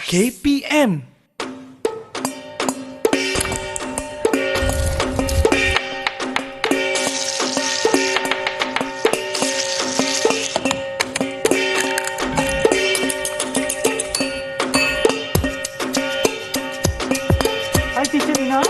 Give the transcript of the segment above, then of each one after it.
KPM. Hi, Teacher Nina.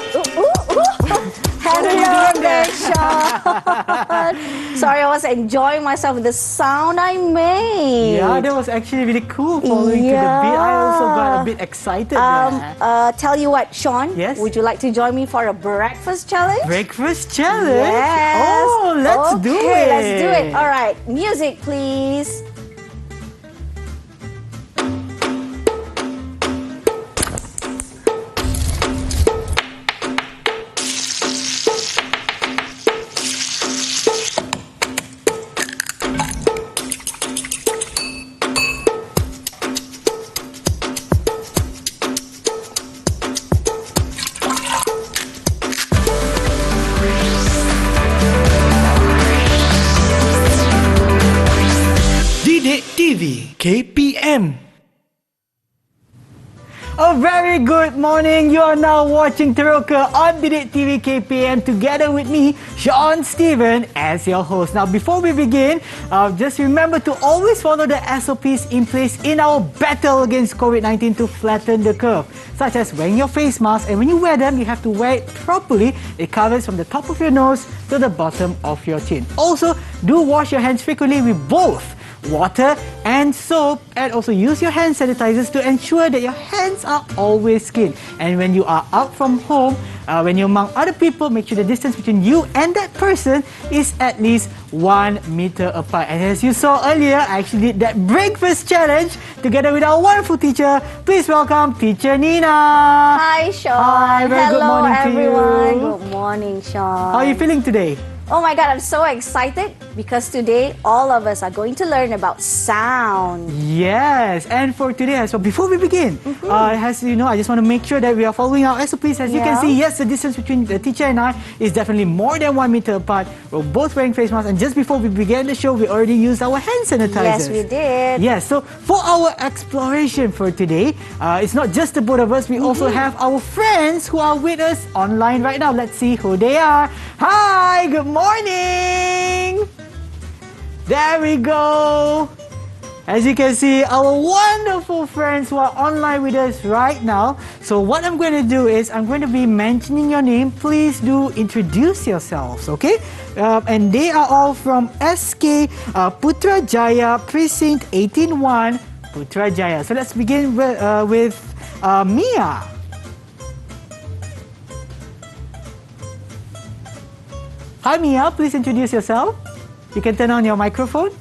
Hello there, Sean. Sorry, I was enjoying myself with the sound I made. Yeah, that was actually really cool following to the beat. I also got a bit excited there. Tell you what, Sean. Yes? Would you like to join me for a breakfast challenge? Breakfast challenge? Yes. Oh, let's do it. Let's do it. All right, music, please. Didik TV KPM. A very good morning. You are now watching Teroka on Didik TV KPM together with me, Sean Steven, as your host. Now, before we begin, just remember to always follow the SOPs in place in our battle against COVID-19 to flatten the curve, such as wearing your face mask, and when you wear them, you have to wear it properly. It covers from the top of your nose to the bottom of your chin. Also, do wash your hands frequently with both water and soap, and also use your hand sanitizers to ensure that your hands are always clean. And when you are out from home, when you're among other people, make sure the distance between you and that person is at least 1 meter apart. And as you saw earlier, I actually did that breakfast challenge together with our wonderful teacher. Please welcome Teacher Nina. Hi, Sean. Hi, very good Hello, morning to you. everyone. Good morning, Sean. How are you feeling today? Oh my God, I'm so excited because today all of us are going to learn about sound. Yes, and for today as well, before we begin, as you know, I just want to make sure that we are following our SOPs. As you can Yeah. see, yes, the distance between the teacher and I is definitely more than 1 meter apart. We're both wearing face masks, and just before we began the show, we already used our hand sanitizers. Yes, we did. Yes, so for our exploration for today, it's not just the both of us, we also have our friends who are with us online right now. Let's see who they are. Hi, good morning! There we go! As you can see, our wonderful friends who are online with us right now. So what I'm going to do is, I'm going to be mentioning your name. Please do introduce yourselves, okay? And they are all from SK Putrajaya Precinct 18-1 Putrajaya. So let's begin with Mia. Hi Mia, please introduce yourself. You can turn on your microphone.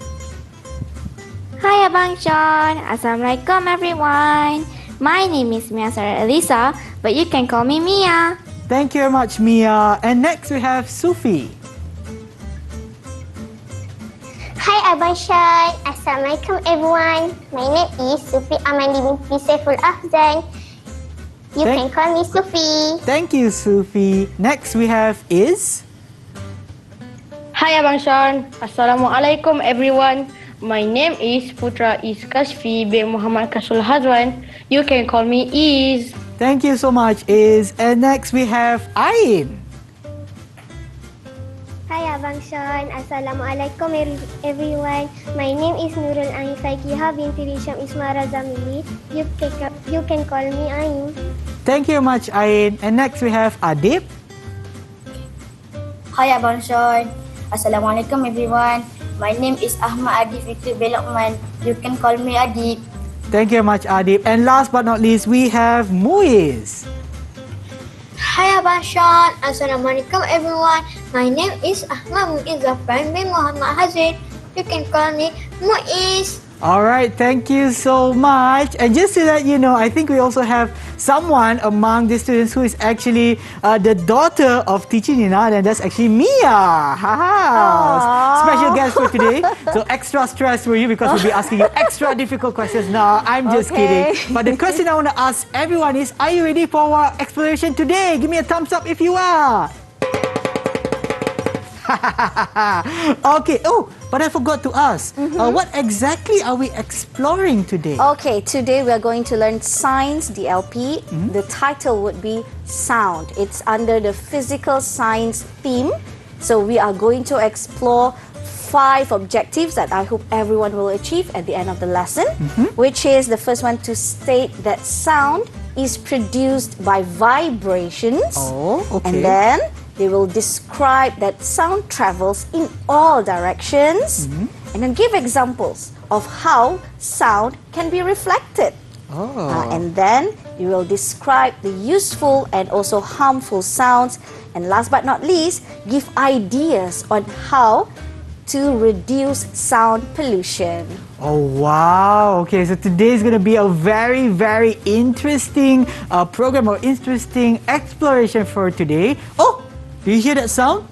Hi Abang Sean, Assalamualaikum everyone. My name is Mia Sarah Elisa, but you can call me Mia. Thank you very much, Mia. And next we have Sufi. Hi Abang Sean, Assalamualaikum everyone. My name is Sufi Amandi binti Saiful Afzan. You can call me Sufi. Thank you, Sufi. Next we have Iz. Hi Abang Sean, Assalamualaikum everyone. My name is Putra Is Kasfi bin Muhammad Kasul Hazwan. You can call me Is. Thank you so much, Iz. And next we have Ain. Hi Abang Sean, Assalamualaikum everyone. My name is Nurul Ain Saikiha binti Risham Ismara Zamili. You can call me Ain. Thank you very much, Ain. And next we have Adib. Hi Abang Sean, Assalamualaikum everyone. My name is Ahmad Adib Fikri Belakman. You can call me Adib. Thank you very much, Adib. And last but not least, we have Muiz. Hi Abang Sean, Assalamualaikum everyone. My name is Ahmad Muiz Zafran bin Muhammad Hazin. You can call me Muiz. Alright, thank you so much. And just to let you know, I think we also have someone among the students who is actually the daughter of Teacher Nina, and that's actually Mia. Special guest for today. So extra stress for you because we'll be asking you extra difficult questions. No, I'm just kidding. But the question I want to ask everyone is, are you ready for our exploration today? Give me a thumbs up if you are. Okay. Oh, but I forgot to ask. What exactly are we exploring today? Okay, today we are going to learn Sains DLP. The title would be Sound. It's under the physical science theme. So we are going to explore 5 objectives that I hope everyone will achieve at the end of the lesson, which is the first one to state that sound is produced by vibrations. Oh, okay. And then they will describe that sound travels in all directions and then give examples of how sound can be reflected. And then you will describe the useful and also harmful sounds. And last but not least, give ideas on how to reduce sound pollution. Oh, wow. Okay, so today is going to be a very, very interesting program or interesting exploration for today. Oh, do you hear that sound?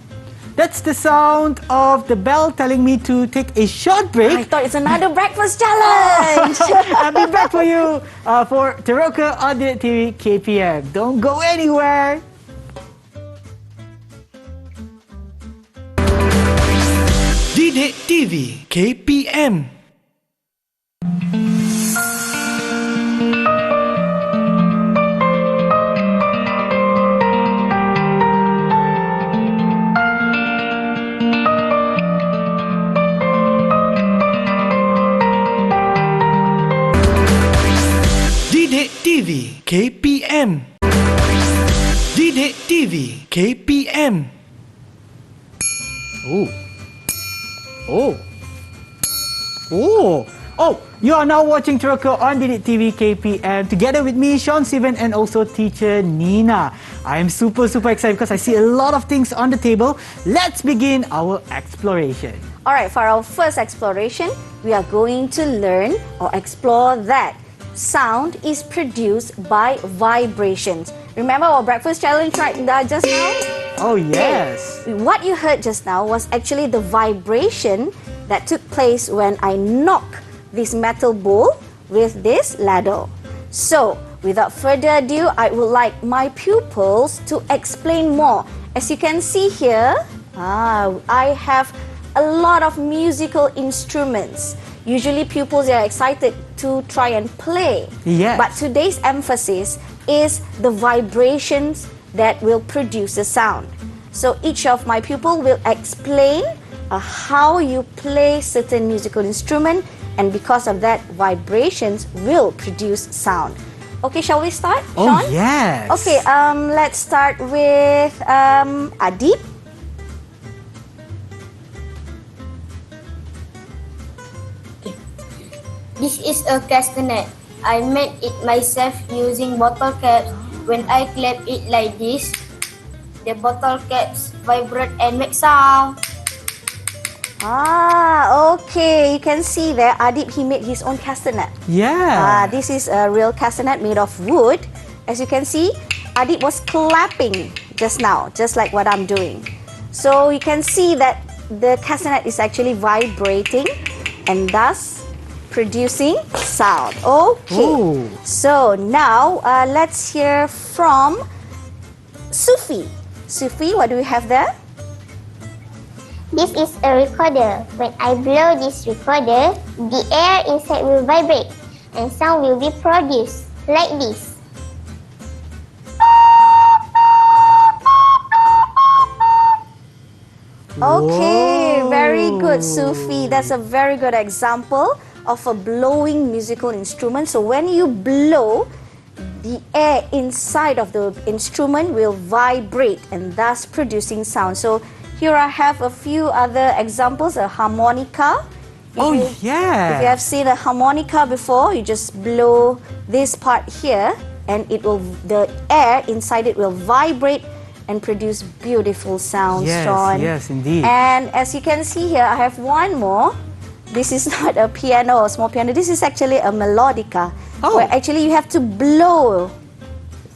That's the sound of the bell telling me to take a short break. I thought it's another breakfast challenge. I'll be back for you for Teroka on Didik TV KPM. Don't go anywhere. Didik TV KPM. Didik TV KPM. Didik TV KPM. Oh, you are now watching Teroka on Didik TV KPM together with me, Sean Steven, and also teacher Nina. I am super excited because I see a lot of things on the table. Let's begin our exploration. Alright, for our first exploration, we are going to learn or explore that sound is produced by vibrations. Remember our breakfast challenge right just now? Oh, yes. What you heard just now was actually the vibration that took place when I knock this metal bowl with this ladle. So, without further ado, I would like my pupils to explain more. As you can see here, I have a lot of musical instruments. Usually pupils are excited to try and play. Yes. But today's emphasis is the vibrations that will produce the sound. So each of my pupil will explain how you play certain musical instrument, and because of that, vibrations will produce sound. Okay, shall we start, Oh, Sean? yes. Okay, let's start with Adib. This is a castanet. I made it myself using bottle caps. When I clap it like this, the bottle caps vibrate and make sound. Okay, you can see there, Adib, he made his own castanet. Yeah. This is a real castanet made of wood. As you can see, Adib was clapping just now, just like what I'm doing. So you can see that the castanet is actually vibrating and thus producing sound. Okay, Ooh. so now let's hear from Sufi. Sufi, what do we have there? This is a recorder. When I blow this recorder, the air inside will vibrate and sound will be produced like this. Okay, very good, Sufi. That's a very good example of a blowing musical instrument. So when you blow, the air inside of the instrument will vibrate and thus producing sound. So here I have a few other examples, a harmonica. If you have seen a harmonica before, you just blow this part here and the air inside it will vibrate and produce beautiful sounds, Sean. Yes, indeed. And as you can see here, I have one more. This is not a piano or small piano. This is actually a melodica. Where actually you have to blow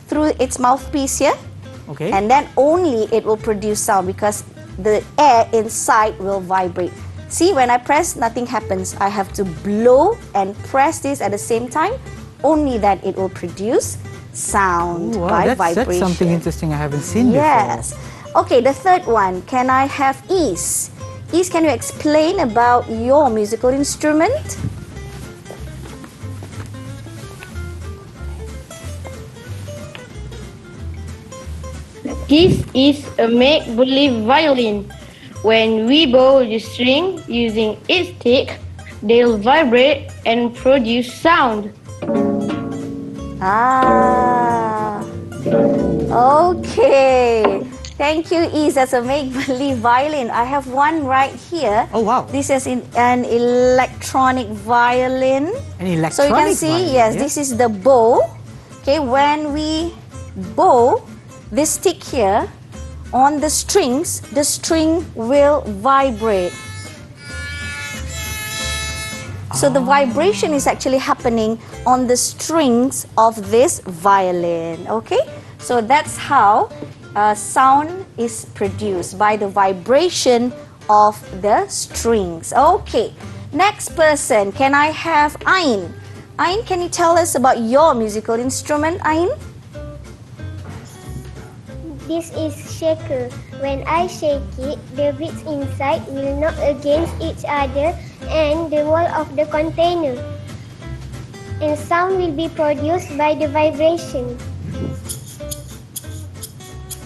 through its mouthpiece here. Okay. And then only it will produce sound because the air inside will vibrate. See, when I press, nothing happens. I have to blow and press this at the same time. Only that it will produce sound by vibration. That's something interesting I haven't seen before. Yes. Okay, the third one. Can I have Is? Is, can you explain about your musical instrument? This is a make-believe violin. When we bow the string using its stick, they'll vibrate and produce sound. Ah, okay. Thank you, Is. That's a make-believe violin. I have one right here. Oh, wow. This is an electronic violin. An electronic So you can see, violin, yes, yeah? this is the bow. Okay, when we bow this stick here on the strings, the string will vibrate. So the vibration is actually happening on the strings of this violin. Okay, so that's how sound is produced, by the vibration of the strings. Okay, next person. Can I have Ain? Ain, can you tell us about your musical instrument, Ain? This is shaker. When I shake it, the beads inside will knock against each other and the wall of the container. And sound will be produced by the vibration.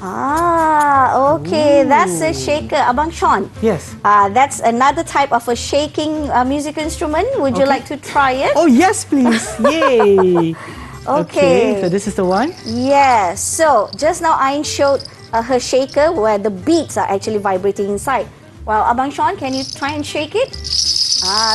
Ah, okay. That's a shaker. Abang Sean. Yes. That's another type of a shaking musical instrument. Would you Okay. like to try it? Oh, yes, please. Yay. Okay. So this is the one? Yes. So just now Ain showed her shaker where the beads are actually vibrating inside. Well, Abang Sean, can you try and shake it?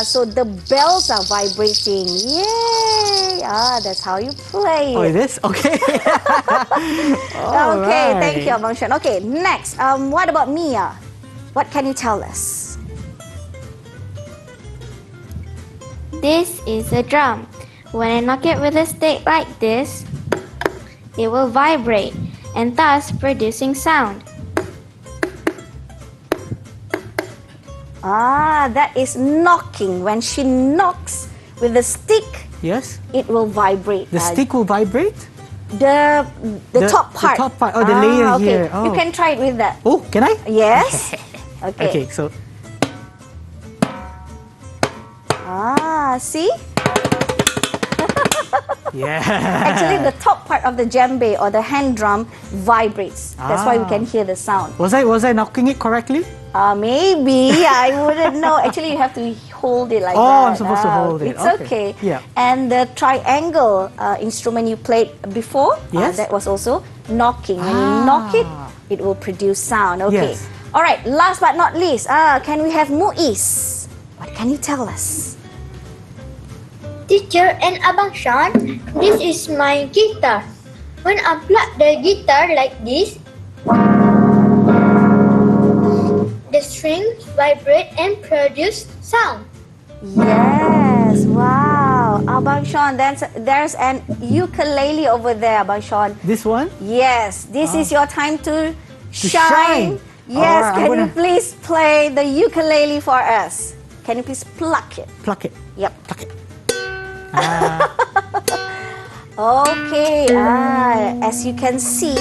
So the bells are vibrating. Yay! That's how you play Oh, it. it is? Okay. Okay, thank you, Alright. Abang Sean. Okay, next. What about Mia? What can you tell us? This is a drum. When I knock it with a stick like this, it will vibrate and thus producing sound. That is knocking. When she knocks with the stick, Yes. it will vibrate. The stick will vibrate? The top part. The top part. Oh, the layer okay. here. Oh. You can try it with that. Oh, can I? Yes. Okay. Okay, so See? yeah. Actually, the top part of the djembe or the hand drum vibrates. That's why we can hear the sound. Was I knocking it correctly? Maybe. I wouldn't know. Actually, you have to hold it like that. Oh, I'm supposed to hold it. It's Okay. okay. Yeah. And the triangle instrument you played before, Yes. that was also knocking. When you knock it, it will produce sound. Okay. Yes. All right. Last but not least, can we have Muiz? What can you tell us? Teacher and Abang Sean, this is my guitar. When I plug the guitar like this, the strings vibrate and produce sound. Yes, wow. Abang Sean, there's an ukulele over there, Abang Sean. This one? Yes, this is your time to shine. shine. Yes, Alright, can you please play the ukulele for us? Can you please pluck it? Pluck it. Yep. Pluck it. Okay, as you can see,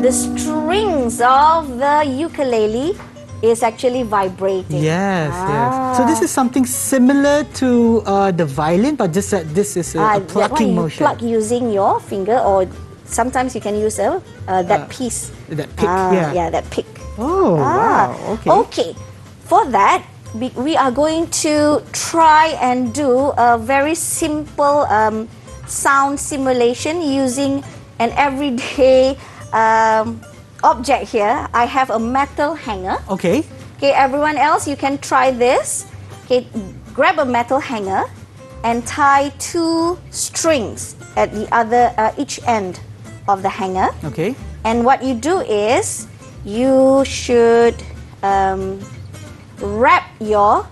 the strings of the ukulele is actually vibrating. Yes, yes. So this is something similar to the violin, but just that this is a That one plucking you motion. pluck using your finger, or sometimes you can use that piece. That pick, yeah. Yeah, that pick. Oh, wow. Okay. Okay. For that, we are going to try and do a very simple sound simulation using an everyday object here. I have a metal hanger. Okay. Okay, everyone else, you can try this. Okay, grab a metal hanger and tie 2 strings at the other each end of the hanger. Okay. And what you do is you should wrap your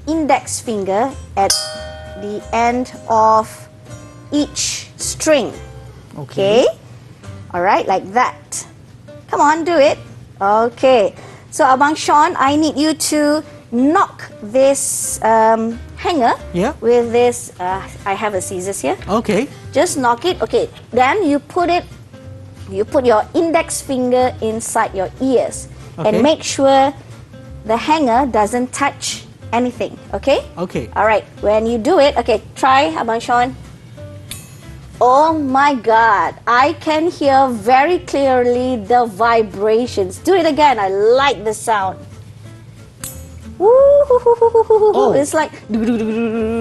index finger at the end of each string. Okay? All right, like that. Come on, do it. Okay. So, Abang Sean, I need you to knock this hanger Yeah. with this. I have a scissors here. Okay. Just knock it. Okay. Then you put your index finger inside your ears. and make sure the hanger doesn't touch anything, okay? Okay. All right, when you do it, okay, try, Abang Sean. Oh my God, I can hear very clearly the vibrations. Do it again, I like the sound. Woo, it's like...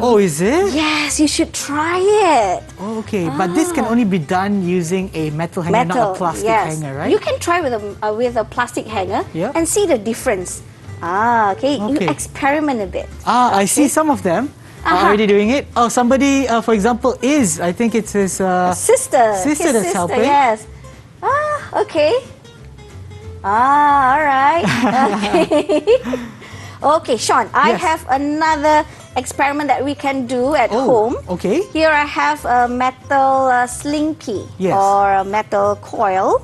Oh, is it? Yes, you should try it. Oh, okay, but this can only be done using a metal hanger, not a plastic hanger, right? You can try with a plastic hanger Yep. and see the difference. Okay, you experiment a bit. I see some of them are already doing it. Oh, somebody, for example, I think it's his sister. Sister that's helping. Yes. Okay. All right. Okay. Okay, Sean, I have another experiment that we can do at home. Okay. Here I have a metal slinky or a metal coil.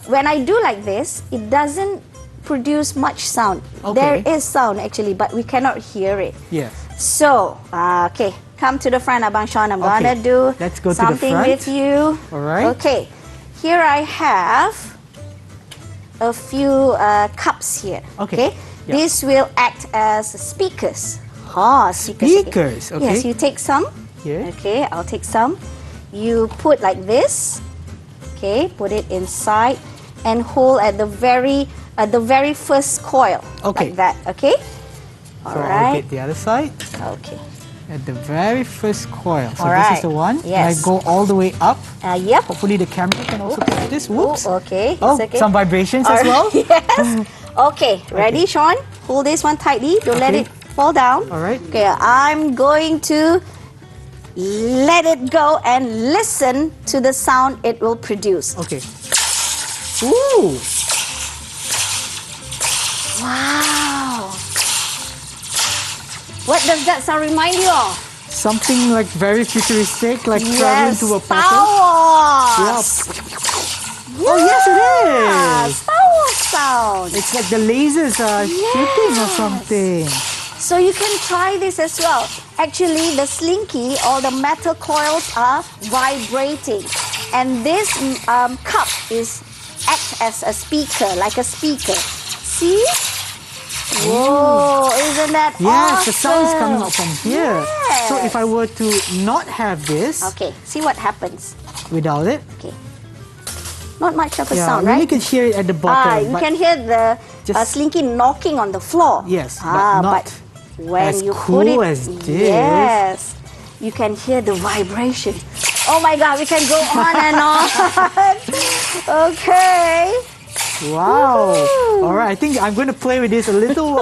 When I do like this, it doesn't produce much sound. There is sound actually, but we cannot hear it. Yes. So, okay, come to the front, Abang Sean. I'm gonna do something with you. All right. Okay, here I have a few cups here. Okay. This will act as speakers. Speakers. Okay. Yes, you take some. Here. Okay, I'll take some. You put like this. Okay, put it inside and hold at the very first coil. Okay. Like that. Okay. So I'll get the other side. Okay. At the very first coil. So All this is right. the one. Yes. I go all the way up. Yep. Hopefully the camera can also catch this. Whoops. Okay. Oh, it's okay. some vibrations as well. Yes. Okay. Ready, Sean? Hold this one tightly. Don't let it fall down. All right. Okay. I'm going to let it go and listen to the sound it will produce. Okay. Ooh. Wow. What does that sound remind you of? Something like very futuristic, like traveling to a Star battle. Wars. Yeah. Oh, yes, it is. Star Wars sound. It's like the lasers are shooting or something. So you can try this as well. Actually, the slinky or the metal coils are vibrating, and this cup acts as a speaker, like a speaker. See? Whoa! Isn't that awesome? Yes, the sound's coming out from here. Yes. So if I were to not have this, Okay, see what happens. without it, Okay. Not much of a yeah, sound, you right? can hear it at the bottom. You but can hear the just- slinky knocking on the floor. Yes, but not when as you cool put it, as this. Yes, you can hear the vibration. Oh my God, we can go on and on. Okay. Wow! Woohoo. All right, I think I'm going to play with this a little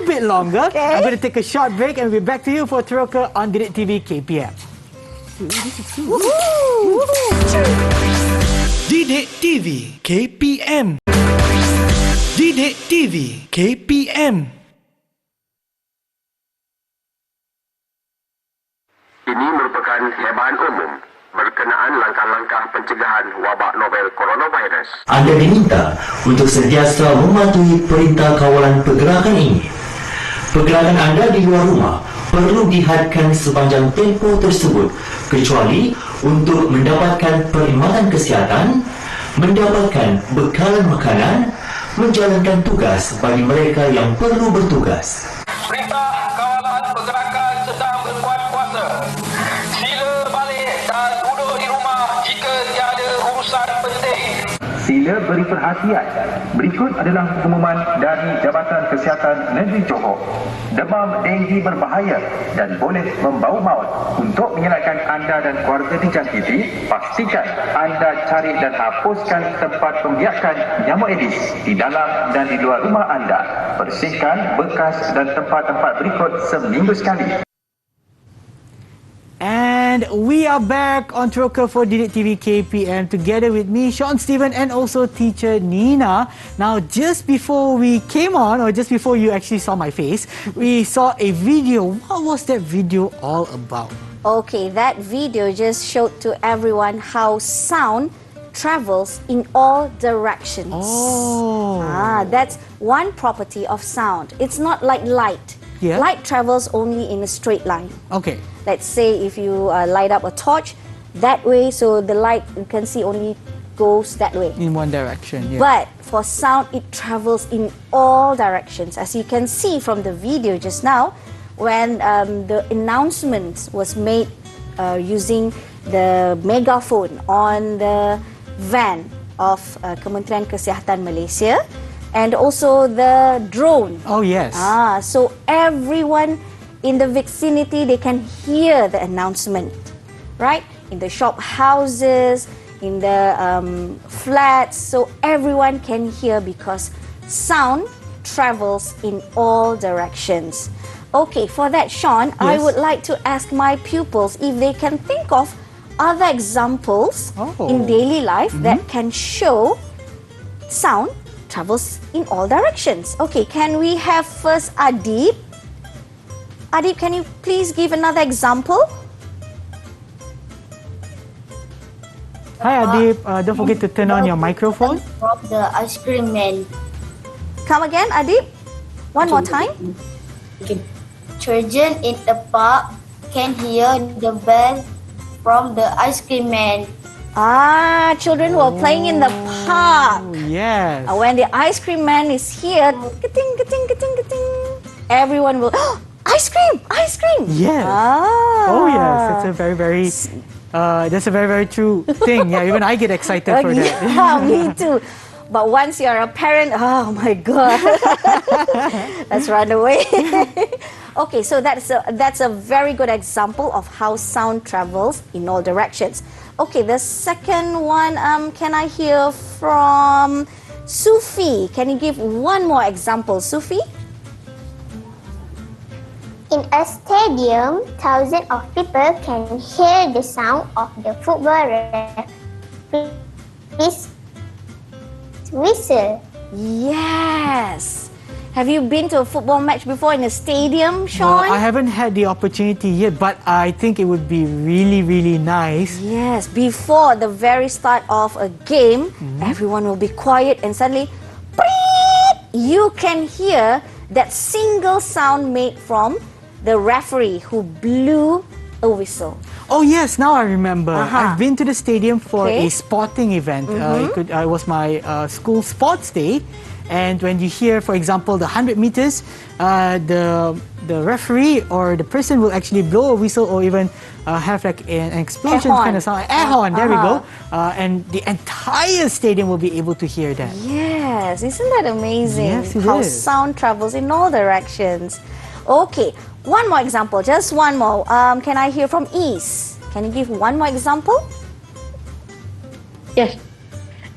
bit longer. Okay. I'm going to take a short break and we'll be back to you for Teroka on Didik TV KPM. Didik TV KPM. Didik TV KPM. Ini merupakan hebaan umum berkenaan langkah-langkah pencegahan wabak novel coronavirus. Anda diminta untuk sentiasa mematuhi perintah kawalan pergerakan ini. Pergerakan anda di luar rumah perlu dihadkan sepanjang tempoh tersebut kecuali untuk mendapatkan perkhidmatan kesihatan, mendapatkan bekalan makanan, menjalankan tugas bagi mereka yang perlu bertugas. Perintah kawalan pergerakan sedang berkuat kuasa. Sila balik dan duduk di rumah jika tiada urusan penting. Sila beri perhatian. Berikut adalah pengumuman dari Jabatan Kesihatan Negeri Johor. Demam denggi berbahaya dan boleh membawa maut. Untuk menyelamatkan anda dan keluarga dijangkiti, pastikan anda cari dan hapuskan tempat pembiakan nyamuk Aedes di dalam dan di luar rumah anda. Bersihkan bekas dan tempat-tempat berikut seminggu sekali. And we are back on Teroka for Didik TV KPM together with me, Sean Stephen, and also teacher Nina. Now, just before we came on, or just before you actually saw my face, we saw a video. What was that video all about? Okay, that video just showed to everyone how sound travels in all directions. Oh. That's one property of sound. It's not like light. Yeah. Light travels only in a straight line. Okay. Let's say if you light up a torch that way, so the light, you can see only goes that way. In one direction, yeah. But for sound, it travels in all directions. As you can see from the video just now, when the announcement was made using the megaphone on the van of Kementerian Kesihatan Malaysia, and also the drone. Oh, yes. So everyone in the vicinity, they can hear the announcement, right? In the shop houses, in the flats, so everyone can hear because sound travels in all directions. Okay, for that, Sean, I Yes. would like to ask my pupils if they can think of other examples in daily life that can show sound travels in all directions. Okay, can we have first Adib? Adib, can you please give another example? Hi, Adib. Don't forget to turn on your microphone. From the ice cream man. Come again, Adib. One more time. Okay. Children in the park can hear the bell from the ice cream man. Children who are playing in the park. Oh, yes. When the ice cream man is here, ka-ting, ka-ting, ka-ting, ka-ting, everyone will, ice cream, ice cream. Yes. Oh, yes. That's a very, very... that's a very, very true thing. Yeah, even I get excited for that. Yeah, me too. But once you're a parent, oh my God, let's run away. Okay, so that's a very good example of how sound travels in all directions. Okay, the second one, can I hear from Sufi? Can you give one more example, Sufi? In a stadium, thousands of people can hear the sound of the football referee's whistle. Yes. Have you been to a football match before in a stadium, Sean? I haven't had the opportunity yet, but I think it would be really, really nice. Yes, before the very start of a game, everyone will be quiet and suddenly, you can hear that single sound made from the referee who blew a whistle. Oh yes, now I remember. I've been to the stadium for a sporting event. It was my school sports day, and when you hear, for example, the 100 meters, the referee or the person will actually blow a whistle or even have like an explosion kind of sound. Air horn, there we go. And the entire stadium will be able to hear that. Yes, isn't that amazing? Yes, it how is. sound travels in all directions. Okay, one more example, just one more. Can I hear from East? Can you give one more example? Yes.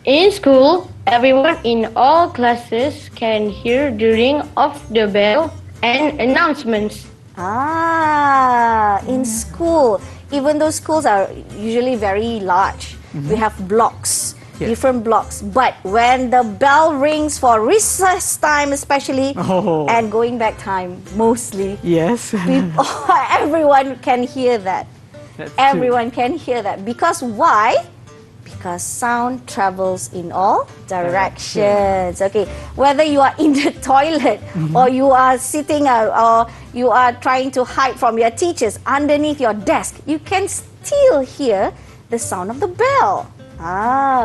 In school, everyone in all classes can hear the ring of the bell and announcements. In school, even though schools are usually very large, we have blocks, different blocks. But when the bell rings for recess time especially, and going back time mostly, Yes. everyone can hear that. That's Everyone can hear that. Because why? Because sound travels in all directions. Okay, whether you are in the toilet or you are sitting or you are trying to hide from your teachers underneath your desk, you can still hear the sound of the bell.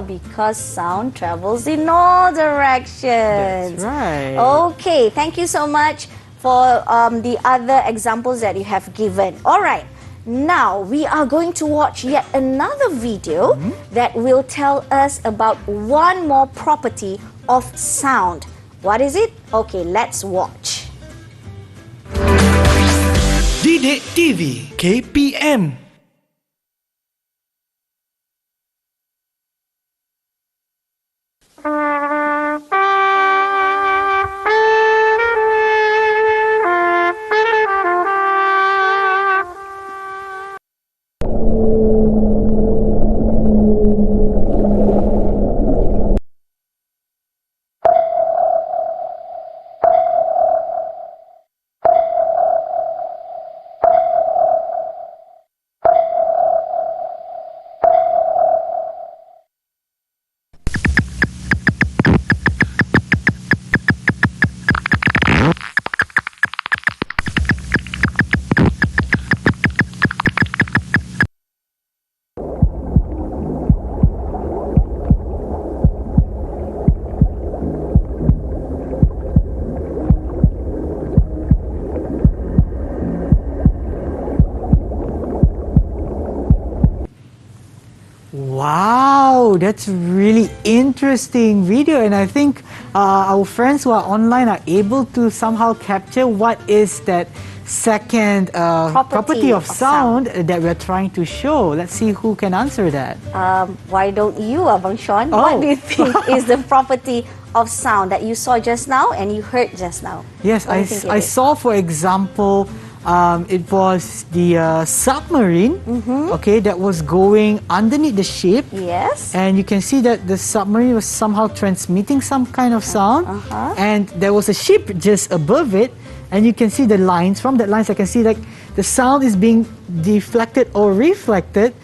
Because sound travels in all directions. That's right. Okay, thank you so much for the other examples that you have given. All right. Now, we are going to watch yet another video that will tell us about one more property of sound. What is it? Okay, let's watch. Didik TV KPM. Oh, that's really interesting video, and I think our friends who are online are able to somehow capture what is that second property of sound that we're trying to show. Let's see who can answer that. Why don't you, Abang Sean? Oh. What do you think is the property of sound that you saw just now and you heard just now? Yes, What do you think I it is? saw, for example, it was the submarine, okay, that was going underneath the ship. Yes. And you can see that the submarine was somehow transmitting some kind of sound. And there was a ship just above it. And you can see the lines. From that lines, I can see like the sound is being deflected or reflected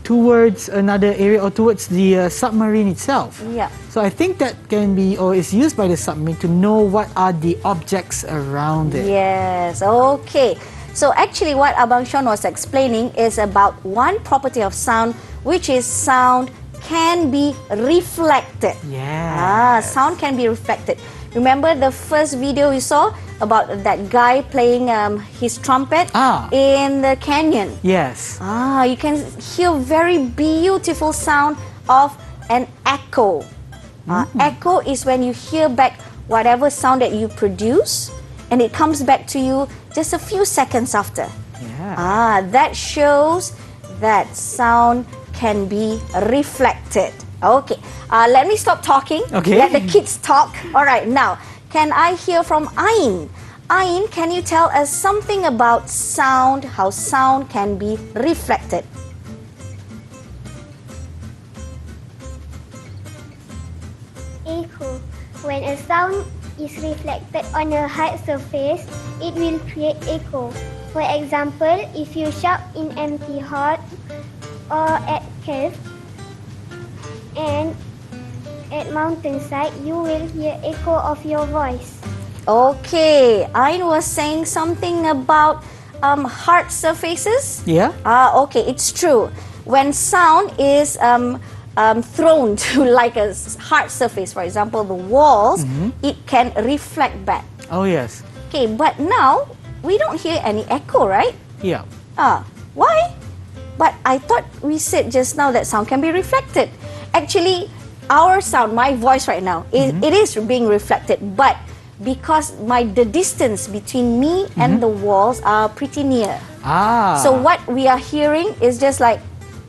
towards another area or towards the submarine itself. Yeah. So I think that can be or is used by the submarine to know what are the objects around it. Yes, okay. So actually what Abang Sean was explaining is about one property of sound, which is sound can be reflected. Yeah. Sound can be reflected. Remember the first video we saw about that guy playing his trumpet in the canyon? Yes. You can hear very beautiful sound of an echo. Echo is when you hear back whatever sound that you produce and it comes back to you just a few seconds after. Yeah. That shows that sound can be reflected. Okay, let me stop talking. Okay. Let the kids talk. All right, now, can I hear from Ain? Ain, can you tell us something about sound, how sound can be reflected? Echo. When a sound is reflected on a hard surface, it will create echo. For example, if you shout in empty hall or at cave and at mountainside, you will hear echo of your voice. Okay, Ain was saying something about hard surfaces. Yeah. Okay, it's true. When sound is thrown to like a hard surface, for example, the walls, it can reflect back. Oh, yes. Okay, but now we don't hear any echo, right? Yeah. Why? But I thought we said just now that sound can be reflected. Actually, our sound, my voice right now, it is being reflected, but because the distance between me and the walls are pretty near. So what we are hearing is just like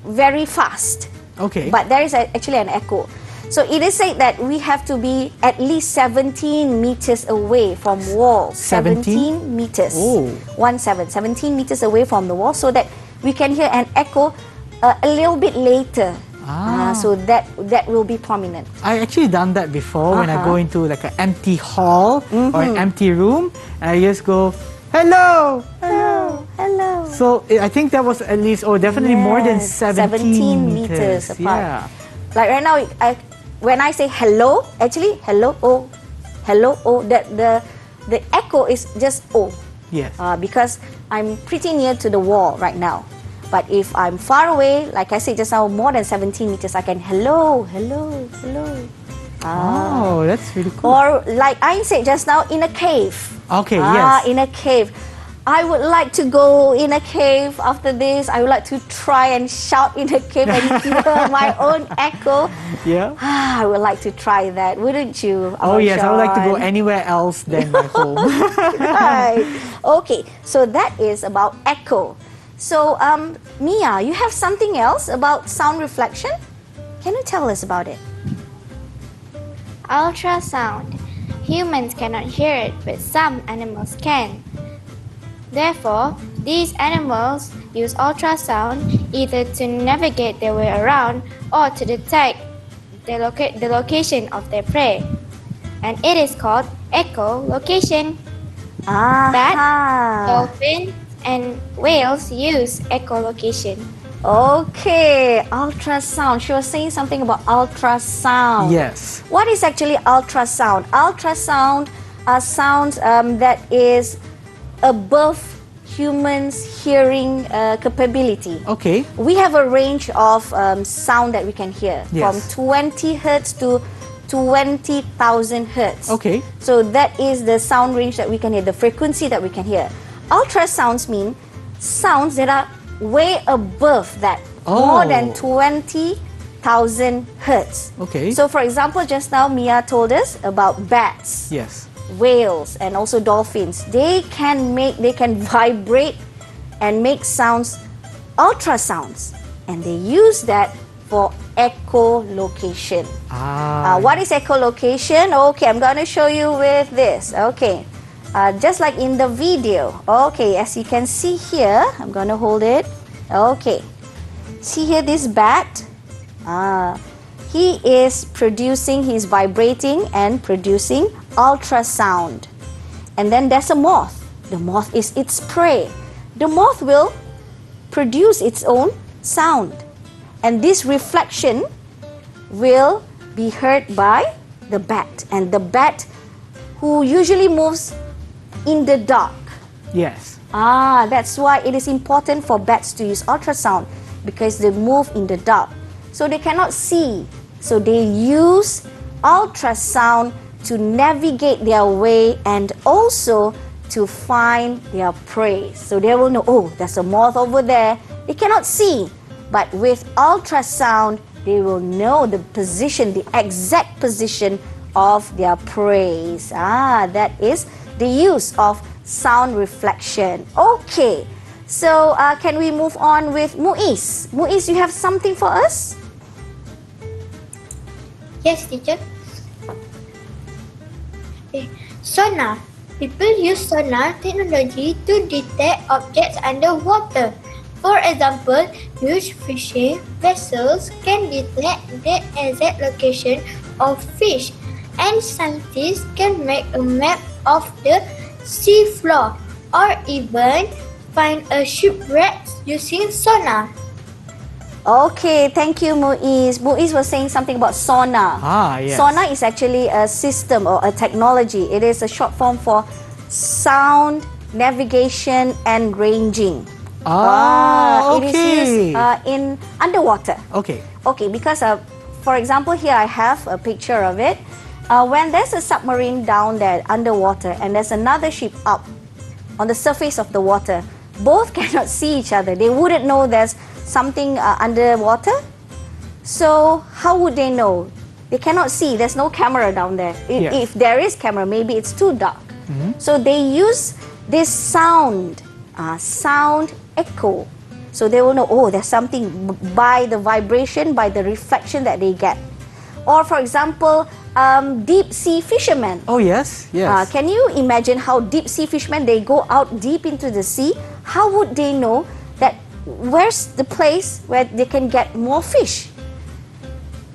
very fast. Okay. But there is actually an echo. So it is said that we have to be at least 17 meters away from walls. 17 meters. Oh. 17 meters away from the wall so that we can hear an echo a little bit later. So that will be prominent. I actually done that before when I go into like an empty hall or an empty room, and I just go, hello, hello, hello. So I think that was at least, definitely more than 17 meters apart. Yeah. Like right now, when I say hello, actually hello, the echo is just oh. Yes. Because I'm pretty near to the wall right now. But if I'm far away, like I said just now, more than 17 meters, I can hello. Oh, that's really cool. Or like I said just now, in a cave. Okay, yes. In a cave. I would like to go in a cave after this. I would like to try and shout in a cave and hear my own echo. Yeah. I would like to try that, wouldn't you? Oh, yes. I would like to go Sean? anywhere else than my home. Right. Okay, so that is about echo. So, Mia, you have something else about sound reflection? Can you tell us about it? Ultrasound. Humans cannot hear it, but some animals can. Therefore, these animals use ultrasound either to navigate their way around or to detect the location of their prey. And it is called echolocation. Dolphins and whales use echolocation. Okay, ultrasound. She was saying something about ultrasound. Yes. What is actually ultrasound? Ultrasound are sounds that is above humans' hearing capability. Okay. We have a range of sound that we can hear from Yes. 20 hertz to 20,000 hertz. Okay. So that is the sound range that we can hear, the frequency that we can hear. Ultrasounds mean sounds that are way above that, more than 20,000 1000 hertz. Okay. So for example, just now Mia told us about bats, Yes. whales, and also dolphins. They can vibrate and make sounds, ultrasounds, and they use that for echolocation. What is echolocation? Okay, I'm going to show you with this. Okay, just like in the video. Okay, as you can see here, I'm going to hold it. Okay, see here this bat. He is vibrating and producing ultrasound. And then there's a moth. The moth is its prey. The moth will produce its own sound. And this reflection will be heard by the bat. And the bat, who usually moves in the dark. Yes. That's why it is important for bats to use ultrasound, because they move in the dark. So they cannot see. So they use ultrasound to navigate their way and also to find their prey. So they will know, oh, there's a moth over there. They cannot see. But with ultrasound, they will know the position, the exact position of their prey. That is the use of sound reflection. Okay, so can we move on with Muiz? Muiz, you have something for us? Yes, teacher. Okay. Sonar. People use sonar technology to detect objects underwater. For example, huge fishing vessels can detect the exact location of fish, and scientists can make a map of the sea floor or even find a shipwreck using sonar. Okay, thank you, Muiz. Muiz was saying something about sonar. Yes. Sonar is actually a system or a technology. It is a short form for sound, navigation, and ranging. Okay. It is used in underwater. Okay. Okay, because for example, here I have a picture of it. When there's a submarine down there underwater and there's another ship up on the surface of the water, both cannot see each other. They wouldn't know there's something underwater. So how would they know? They cannot see. There's no camera down there. If there is camera, maybe it's too dark. So they use this sound echo. So they will know, oh, there's something by the vibration, by the reflection that they get. Or for example, deep sea fishermen. Oh, yes, yes. Can you imagine how deep sea fishermen, they go out deep into the sea? How would they know that where's the place where they can get more fish?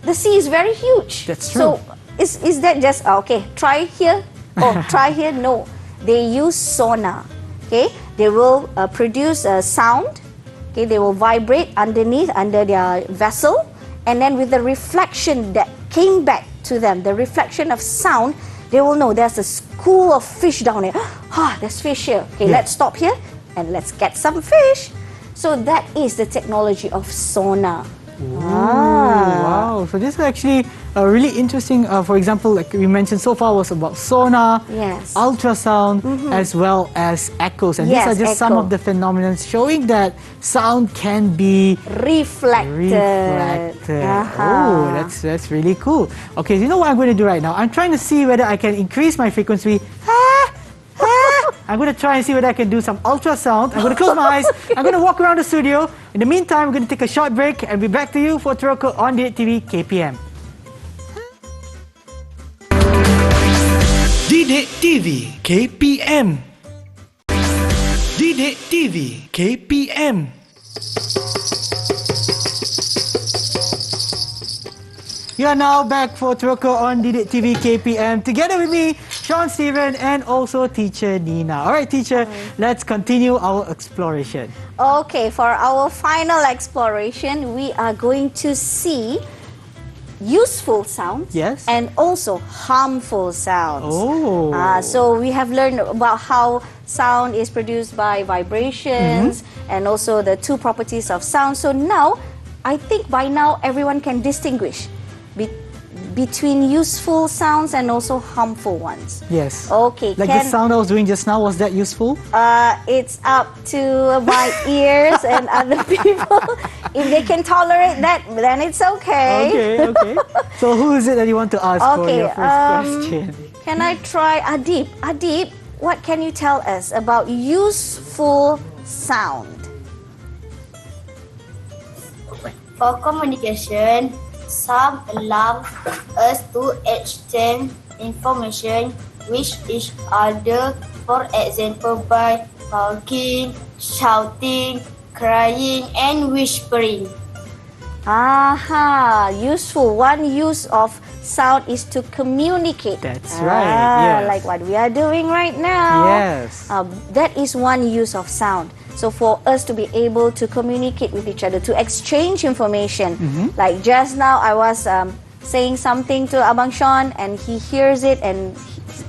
The sea is very huge. That's true. So is that just, okay, try here or try here? No. They use sonar. Okay, they will produce a sound. Okay, they will vibrate under their vessel, and then with the reflection that came back to them, the reflection of sound, they will know there's a school of fish down there. There's fish here. Okay, let's stop here and let's get some fish. So that is the technology of sonar. Wow, so this is actually really interesting. For example, like we mentioned so far was about sonar, ultrasound, as well as echoes. And these are just some of the phenomena showing that sound can be reflected. Oh, that's really cool. Okay, so you know what I'm going to do right now? I'm trying to see whether I can increase my frequency. I'm going to try and see whether I can do some ultrasound. I'm going to close my eyes. I'm going to walk around the studio. In the meantime, we're going to take a short break and be back to you for Teroko on Didik TV KPM. Didik TV KPM. Didik TV KPM. You are now back for Teroko on Didik TV KPM together with me, Sean Stephen, and also teacher Nina. Alright, teacher, let's continue our exploration. Okay, for our final exploration, we are going to see useful sounds and also harmful sounds. So we have learned about how sound is produced by vibrations and also the two properties of sound. So now, I think by now everyone can distinguish between useful sounds and also harmful ones. Yes. Okay. Like the sound I was doing just now, was that useful? It's up to my ears and other people. If they can tolerate that, then it's okay. Okay. So who is it that you want to ask for your first question? Can I try Adib? Adib, what can you tell us about useful sound? For communication, sound allows us to exchange information with each other, for example, by talking, shouting, crying, and whispering. Aha, useful. One use of sound is to communicate. That's right, yes. Like what we are doing right now. Yes. That is one use of sound. So for us to be able to communicate with each other, to exchange information. Like just now I was saying something to Abang Sean and he hears it and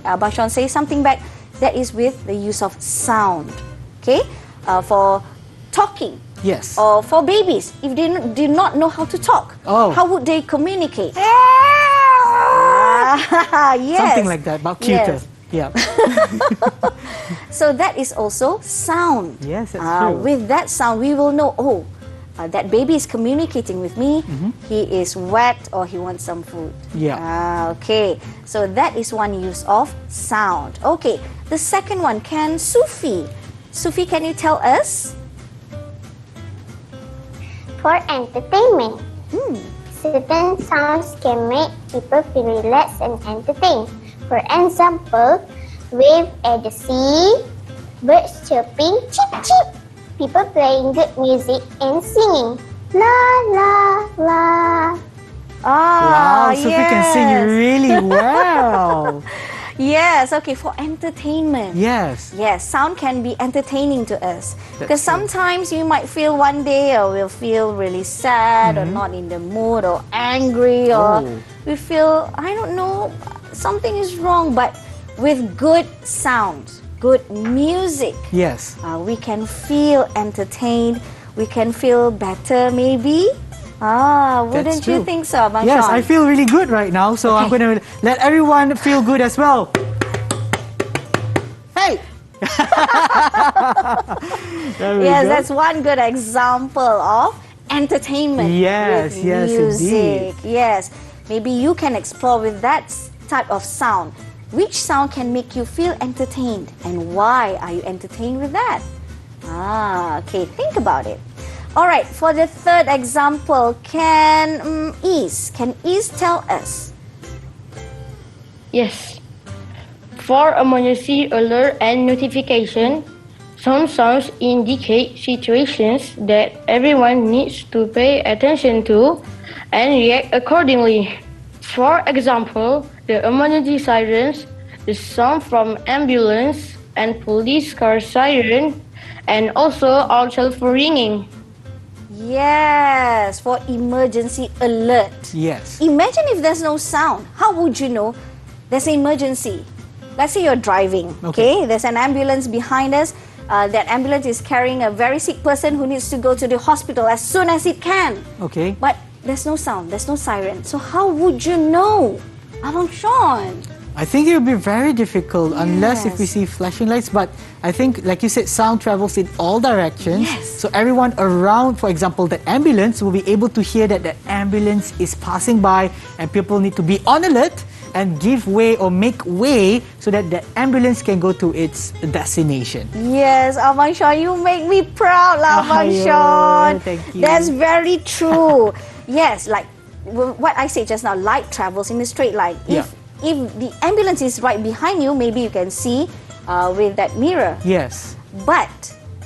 Abang Sean says something back. That is with the use of sound. Okay? For talking. Yes. Or for babies, if they do not know how to talk, how would they communicate? Yes. Something like that, but cuter. Yes. Yeah. So that is also sound. Yes, that's true. With that sound, we will know, that baby is communicating with me. He is wet or he wants some food. Yeah. Okay. So that is one use of sound. Okay. The second one, Sufi, can you tell us? For entertainment. Certain sounds can make people feel relaxed and entertained. For example, wave at the sea, birds chirping, chip chip, people playing good music and singing, la la la. Wow, Sufi can sing really well. Yes, okay, for entertainment. Yes. Yes, sound can be entertaining to us. Because sometimes you might feel one day or we'll feel really sad or not in the mood or angry or we feel, I don't know, something is wrong. But with good sounds, good music, yes, we can feel entertained, we can feel better maybe. Wouldn't you think so, Bang Yes, Sean? I feel really good right now, so I'm going to let everyone feel good as well. Hey! Yes, that's one good example of entertainment. Yes, with yes, music. indeed. Yes, maybe you can explore with that type of sound. Which sound can make you feel entertained and why are you entertained with that? Okay, think about it. All right, for the third example, can Ease tell us? Yes. For emergency alert and notification, some sounds indicate situations that everyone needs to pay attention to and react accordingly. For example, the emergency sirens, the sound from ambulance and police car siren, and also our cell phone ringing. Yes, for emergency alert. Yes. Imagine if there's no sound. How would you know there's an emergency? Let's say you're driving, okay? There's an ambulance behind us. That ambulance is carrying a very sick person who needs to go to the hospital as soon as it can. Okay. But there's no sound, there's no siren. So how would you know? Abang Sean. I think it would be very difficult unless if we see flashing lights. But I think, like you said, sound travels in all directions. Yes. So everyone around, for example, the ambulance will be able to hear that the ambulance is passing by and people need to be on alert and give way or make way so that the ambulance can go to its destination. Yes, Abang Sean, you make me proud lah, Abang Sean. Thank you. That's very true. Yes, like what I said just now, light travels in a straight line. If the ambulance is right behind you, maybe you can see with that mirror. Yes. But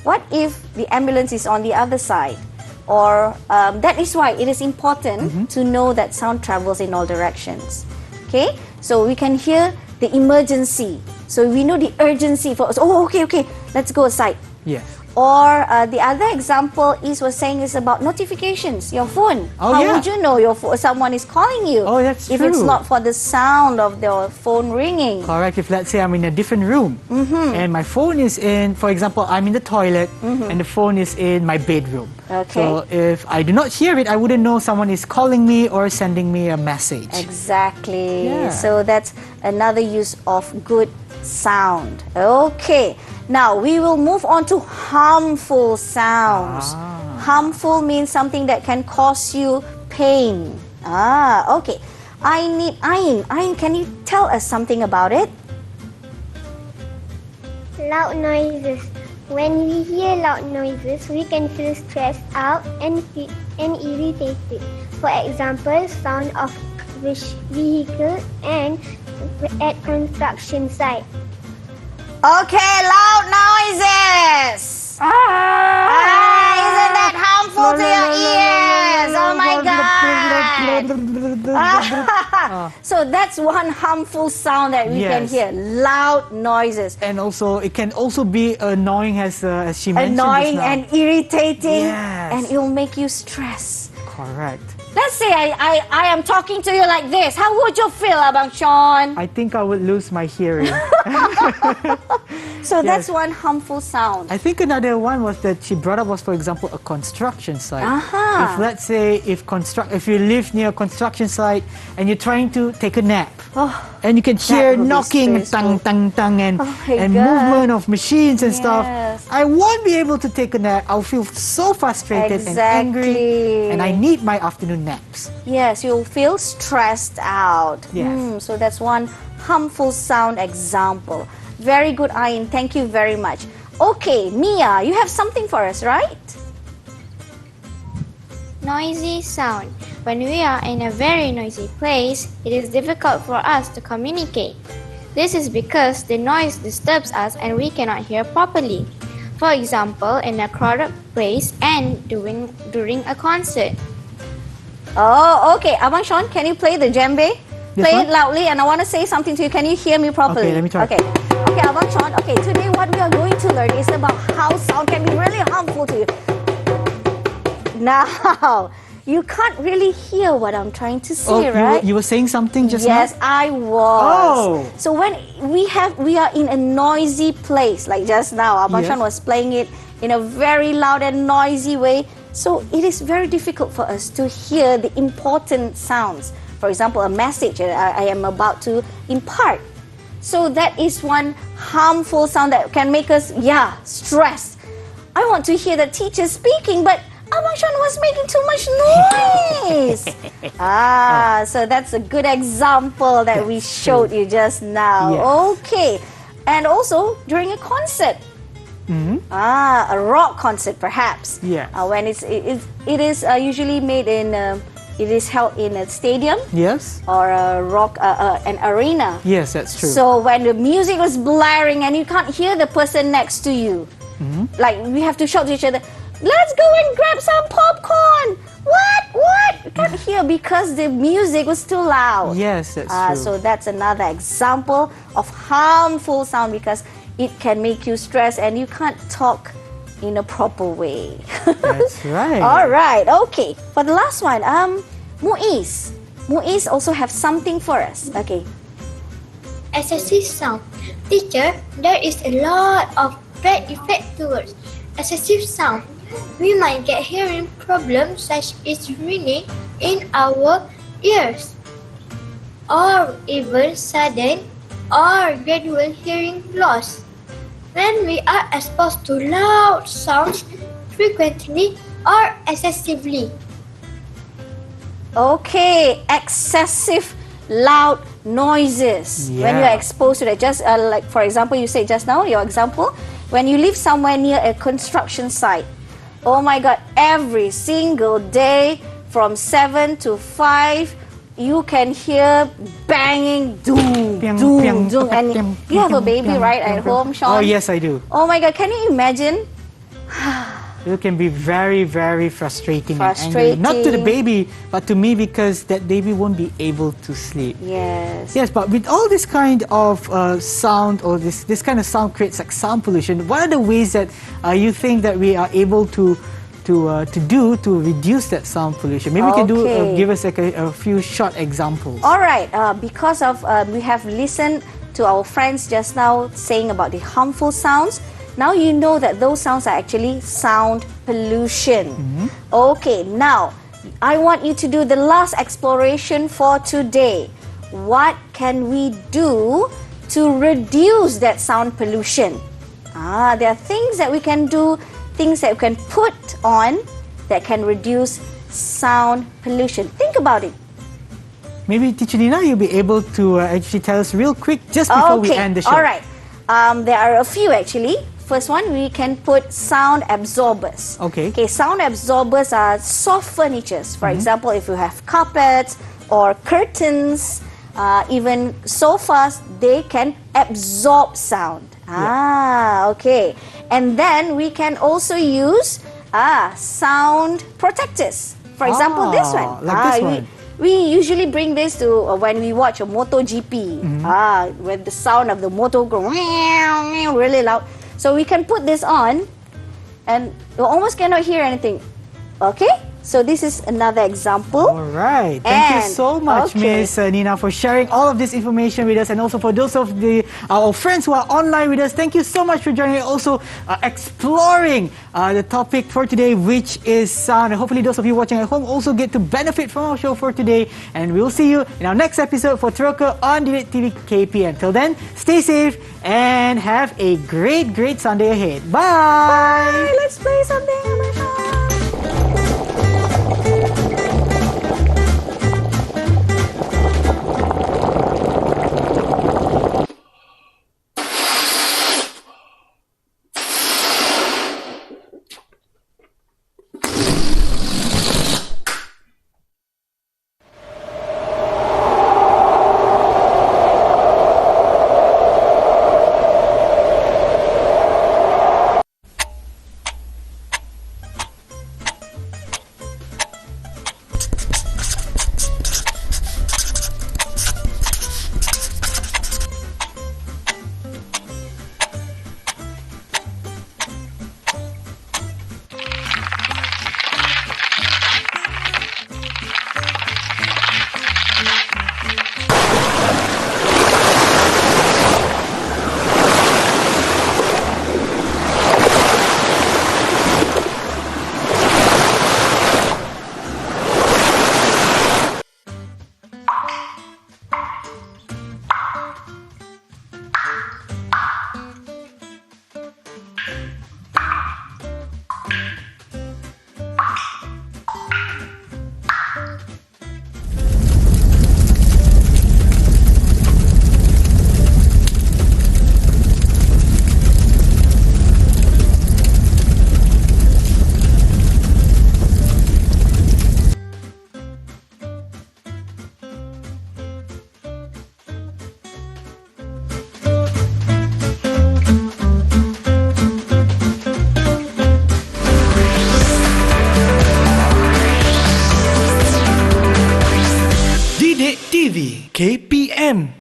what if the ambulance is on the other side? Or that is why it is important to know that sound travels in all directions. Okay, so we can hear the emergency. So we know the urgency for us. Oh, okay, let's go aside. Yes. Or the other example was saying is about notifications, your phone. Oh, How yeah. would you know someone is calling you? Oh, that's if it's true. not for the sound of the phone ringing. Correct. If let's say I'm in a different room and my phone is in, for example, I'm in the toilet and the phone is in my bedroom. Okay. So if I do not hear it, I wouldn't know someone is calling me or sending me a message. Exactly. Yeah. So that's another use of good sound. Okay. Now we will move on to harmful sounds. Harmful means something that can cause you pain. Okay. I need Ain. Ain, can you tell us something about it? Loud noises. When we hear loud noises, we can feel stressed out and irritated. For example, sound of vehicle and at construction site. Okay, loud noises. Isn't that harmful to your ears? Oh my God. So that's one harmful sound that we can Yes. hear. Loud noises. And also, it can also be annoying as she mentioned. Annoying just now. and irritating. Yes. And it will make you stress. Correct. Let's say I am talking to you like this. How would you feel, Abang Sean? I think I would lose my hearing. So that's one harmful sound. I think another one was that she brought up was, for example, a construction site. Aha. If let's say if you live near a construction site and you're trying to take a nap, and you can hear would be knocking, stressful. tang tang tang, and my and God. movement of machines and stuff, Yes. I won't be able to take a nap. I'll feel so frustrated and angry, Exactly. and I need my afternoon naps. Yes, you'll feel stressed out. Yes. So that's one harmful sound example. Very good, Ain. Thank you very much. Okay, Mia, you have something for us, right? Noisy sound. When we are in a very noisy place, it is difficult for us to communicate. This is because the noise disturbs us and we cannot hear properly. For example, in a crowded place and during a concert. Oh, okay. Abang Sean, can you play the djembe? This Play one? it loudly and I want to say something to you. Can you hear me properly? Okay, let me try. Okay. Okay, Abang Sean. Okay, today what we are going to learn is about how sound can be really harmful to you. Now, you can't really hear what I'm trying to say, right? You were saying something just Yes, now? I was. Oh. So when we are in a noisy place, like just now, Abang Yes. Sean was playing it in a very loud and noisy way. So it is very difficult for us to hear the important sounds. For example, a message I am about to impart. So that is one harmful sound that can make us, stressed. I want to hear the teacher speaking, but Abang Sean was making too much noise. So that's a good example that we showed you just now. Yes. Okay. And also during a concert. A rock concert perhaps. Yes. When it is usually made in, it is held in a stadium Yes? or a rock, an arena. Yes, that's true. So when the music was blaring and you can't hear the person next to you, like we have to shout to each other, let's go and grab some popcorn. What? You can't hear because the music was too loud. Yes, that's true. So that's another example of harmful sound because it can make you stressed and you can't talk in a proper way. That's right. All right, okay. For the last one, Muiz. Muiz also have something for us. Okay. Excessive sound. Teacher, there is a lot of bad effect towards excessive sound. We might get hearing problems such as ringing in our ears, or even sudden or gradual hearing loss. When we are exposed to loud sounds frequently or excessively. Okay, excessive loud noises. When you Yeah. are exposed to that, just like for example, you said just now, your example, when you live somewhere near a construction site. Oh my God, every single day from 7 to 5, you can hear banging, doom, Piang, doom, piang, doom. And piang, you have a piang, baby, piang, right, piang, at piang. home, Sean? Oh, yes, I do. Oh my God, can you imagine? it can be very, very frustrating. And angry. Not to the baby, but to me, because that baby won't be able to sleep. Yes. Yes, but with all this kind of sound, or this kind of sound creates like sound pollution, what are the ways that you think that we are able to do to reduce that sound pollution? Maybe you can give us like a few short examples. All right, because of we have listened to our friends just now saying about the harmful sounds. Now you know that those sounds are actually sound pollution. Okay, now I want you to do the last exploration for today. What can we do to reduce that sound pollution? There are things that we can do, things that we can put on that can reduce sound pollution. Think about it. Maybe Teacher Nina, you'll be able to actually tell us real quick just before we end the show. All right. There are a few actually. First one, we can put sound absorbers. Okay. Sound absorbers are soft furnitures. For example, if you have carpets or curtains, even sofas, they can absorb sound. Okay. And then we can also use sound protectors. For example, this one. Like this one. We usually bring this to when we watch a MotoGP. When the sound of the motor goes really loud. So we can put this on and you almost cannot hear anything. Okay? So this is another example. All right. Thank you so much, Miss Nina, for sharing all of this information with us, and also for those of our friends who are online with us. Thank you so much for joining, also exploring the topic for today, which is sound. And hopefully those of you watching at home also get to benefit from our show for today. And we'll see you in our next episode for Teroka on Didik TV KPM. Till then, stay safe and have a great, great Sunday ahead. Bye! Bye! Let's play something. Oh my God. KPM